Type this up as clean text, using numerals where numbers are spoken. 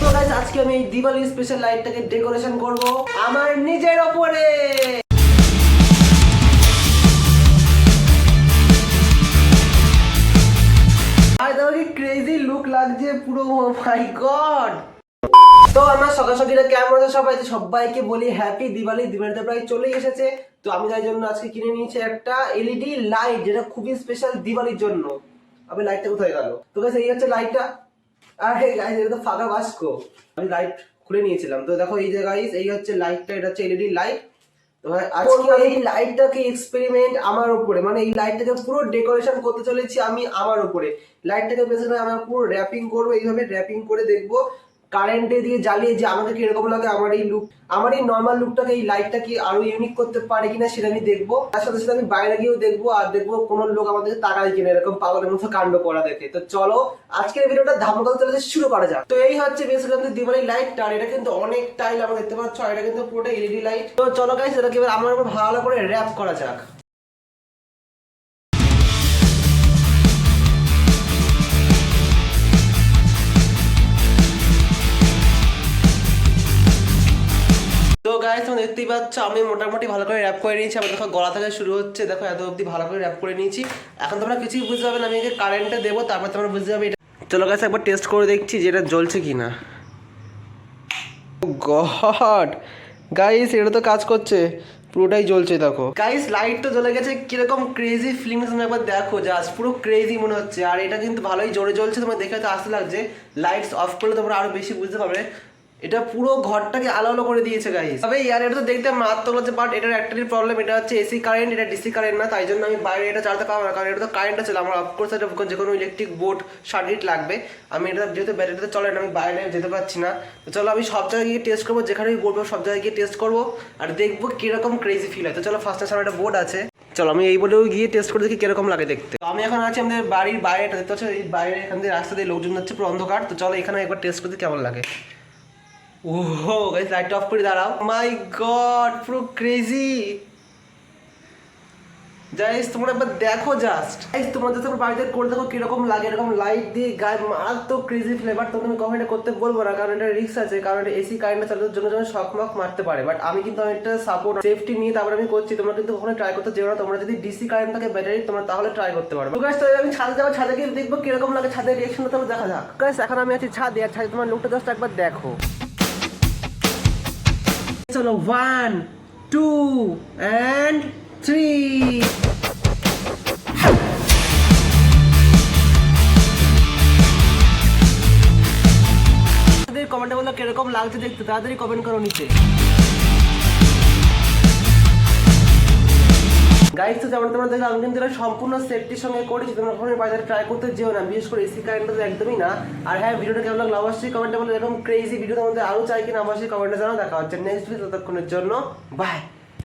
তো গাইস আজকে আমি এই দিওয়ালি স্পেশাল লাইটটাকে ডেকোরেশন করব আমার নিজের উপরে। আর দেখো কি ক্রেজি লুক লাগছে পুরো, ও মাই গড। তো আমার সকাল সকালে কেমন আছে সবাই? সবাইকে বলি হ্যাপি দিওয়ালি। দিওয়ালিতে প্রায় চলেই এসেছে, তো আমি তাই জন্য আজকে কিনে নিয়েছি একটা এলইডি লাইট, যেটা খুবই স্পেশাল দিওয়ালির জন্য। আমি লাইটটা কোথায় গেল? তো গাইস এই হচ্ছে লাইটটা। আরে গাইস এটা তো ফাঁকা বাস্ক। আমি লাইট খুলে নিয়েছিলাম, তো দেখো এই যে গাইস এই হচ্ছে লাইটটা, এটা হচ্ছে এলইডি লাইট। তো আজকে এই লাইটটাকে এক্সপেরিমেন্ট আমার উপরে, মানে এই লাইটটাকে পুরো ডেকোরেশন করতে চলেছি আমি আমার উপরে। লাইটটাকে পেছনে আমার পুরো র্যাপিং করবো, এইভাবে র্যাপিং করে দেখবো কারেন্টে দিয়ে জ্বালিয়ে যে আমাকে কিরকম লাগে আমার এই লুক, আমার এই নর্মাল লুকটাকে এই লাইটটা কি আরো ইউনিক করতে পারে কিনা সেটা আমি দেখবো। তার সাথে সাথে আমি বাইরে গিয়েও দেখবো, আর দেখবো কোনো লোক আমাদের তাকায় কিনা এরকম পাগলের মতো কাণ্ড করা দেখে। তো চলো আজকের ভিডিওটা ধামাকা চলে শুরু করা যাক। তো এই হচ্ছে বেসিক্যালি দিওয়ালি লাইটটা, আর এটা কিন্তু অনেক টাইল আমরা দেখতে পাচ্ছ, আর এটা কিন্তু পুরোটা এলইডি লাইট। তো চলো গাইস এটাকে এবার আমার উপর ভালো করে র‍্যাপ করা যাক। তো গাইস তোমরা দেখতেই পাচ্ছ আমি মোটামুটি ভালো করে র‍্যাপ করে নিয়েছি। আমার দেখো গলা থেকে শুরু হচ্ছে, দেখো এত অবধি ভালো করে র‍্যাপ করে নিয়েছি। এখন তোমরা কিছুই বুঝতে পারবে না, আমি একে কারেন্টে দেবো, তারপর তোমরা বুঝতে পারবে এটা। চলো গাইস একবার টেস্ট করে দেখছি যে এটা জ্বলছে কিনা। গড গাইস এটা তো কাজ করছে, পুরোটাই জ্বলছে দেখো। গাইস লাইট তো জ্বলে গেছে, কিরকম ক্রেজি ফিলিংস তুমি একবার দেখো, জাস্ট পুরো ক্রেজি মনে হচ্ছে। আর এটা কিন্তু ভালোই জোরে জ্বলছে, তোমার দেখে তো আসতে লাগছে। লাইটস অফ করলে তোমরা আরো বেশি বুঝতে পারবে, এটা পুরো ঘরটাকে আলো আলো করে দিয়েছে গাইস। তবে ইয়ার এটা তো দেখতে মারাত্মক লাগছে, বাট এটার একটাই প্রবলেম, এটা হচ্ছে এসি কারেন্ট, এটা ডিসি কারেন্ট না। তাই জন্য আমি বাইরে এটা চালাতে পারবো না, কারণ এটা তো কারেন্ট আছে। আমার অফকোর্স এটা যে কোনো ইলেকট্রিক বোর্ড সার্কিট লাগবে। আমি এটা যেহেতু ব্যাটারিতে চলে না, আমি বাইরে যেতে পারছি না। তো চলো আমি সব জায়গায় গিয়ে টেস্ট করবো, যেখানে আমি বলবো সব জায়গায় গিয়ে টেস্ট করবো আর দেখবো কিরকম ক্রেজি ফিল হয়। তো চলো ফার্স্টে সামনে একটা বোর্ড আছে, চলো আমি এই বোর্ডেও গিয়ে টেস্ট করে দেখি কিরকম লাগে দেখতে। তো আমি এখন আছি আমাদের বাড়ির বাইরে, এটা দেখতে পাচ্ছ এই বাইরে, এখান দিয়ে রাস্তা দিয়ে লোকজন যাচ্ছে, পুরো অন্ধকার। তো চলো এখানে একবার টেস্ট করতে কেমন লাগে। ওহো গাইস লাইট অফ করে দাঁড়াও, মাই গড পুরো ক্রেজি। গাইস তোমরা একবার দেখো জাস্ট, গাইস তোমরা যদি বাড়িতে করে দেখো কিরকম লাগে এরকম লাইট দিয়ে গায়ে মারাত্মক ক্রেজি ফ্লেভার। তো তুমি কমেন্টে করতে বলবো না, কারণ এটা রিস্ক আছে, কারণ এটা এসি কারেন্টে চালানোর জন্য যেন শক মক মারতে পারে। বাট আমি কিন্তু একটা সাপোর্ট সেফটি নিয়ে তারপরে আমি করছি। তোমরা কিন্তু ওখানে ট্রাই করতে যেও না, তোমরা যদি ডিসি কারেন্ট থাকে ব্যাটারি তোমরা তাহলে ট্রাই করতে পারবে। তো গাইস তো আমি ছাদে যাবো, ছাদে গিয়ে দেখবো কিরকম লাগে, ছাদের রিঅ্যাকশনটা তোমরা দেখা যাক। গাইস এখন আমি আছি ছাদে, আর ছাদে তোমার লুকটা জাস্ট একবার দেখো। চলো 1 2 and 3। কমেন্টে বলো কিরকম লাগছে দেখতে, তাড়াতাড়ি কমেন্ট করো নিচে। গাইস তো যেমন তোমরা দেখো আমি কিন্তু এটা সম্পূর্ণ সেফটির সঙ্গে করেছি, তোমরা কখনো বাজারে ট্রাই করতে যেও না, বিশেষ করে এসি কারেন্টটা তো একদমই না। আর হ্যাঁ ভিডিওটা কেমন লাগলো অবশ্যই কমেন্টে বলো, এরকম ক্রেজি ভিডিও তোমাদের আরও চাই কিনা অবশ্যই কমেন্টে জানাও। দেখা হচ্ছে নেক্সট ভিডিও, ততক্ষণের জন্য বাই।